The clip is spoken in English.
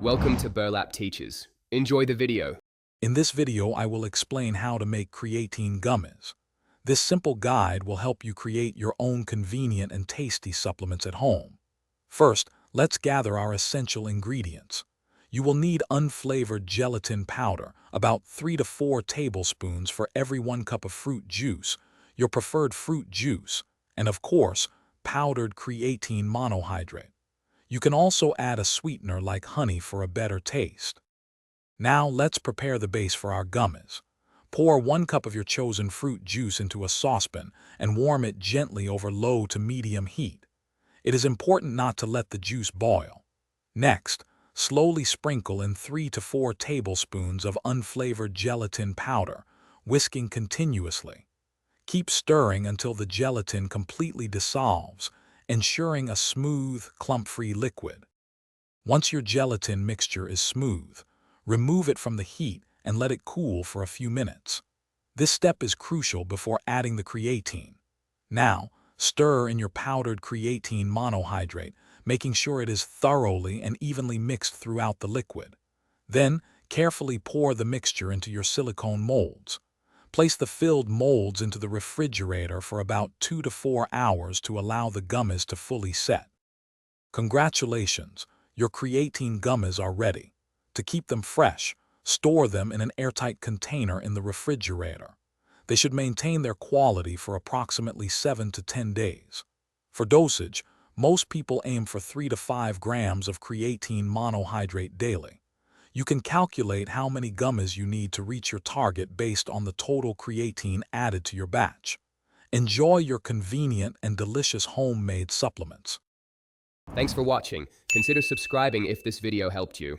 Welcome to Burlap Teachers. Enjoy the video. In this video, I will explain how to make creatine gummies. This simple guide will help you create your own convenient and tasty supplements at home. First, let's gather our essential ingredients. You will need unflavored gelatin powder, about 3 to 4 tablespoons for every 1 cup of fruit juice, your preferred fruit juice, and of course, powdered creatine monohydrate. You can also add a sweetener like honey for a better taste. Now let's prepare the base for our gummies. Pour 1 cup of your chosen fruit juice into a saucepan and warm it gently over low to medium heat. It is important not to let the juice boil. Next, slowly sprinkle in 3 to 4 tablespoons of unflavored gelatin powder, whisking continuously. Keep stirring until the gelatin completely dissolves, ensuring a smooth, clump-free liquid. Once your gelatin mixture is smooth, remove it from the heat and let it cool for a few minutes. This step is crucial before adding the creatine. Now, stir in your powdered creatine monohydrate, making sure it is thoroughly and evenly mixed throughout the liquid. Then, carefully pour the mixture into your silicone molds. Place the filled molds into the refrigerator for about 2 to 4 hours to allow the gummies to fully set. Congratulations, your creatine gummies are ready. To keep them fresh, store them in an airtight container in the refrigerator. They should maintain their quality for approximately 7 to 10 days. For dosage, most people aim for 3 to 5 grams of creatine monohydrate daily. You can calculate how many gummies you need to reach your target based on the total creatine added to your batch. Enjoy your convenient and delicious homemade supplements. Thanks for watching. Consider subscribing if this video helped you.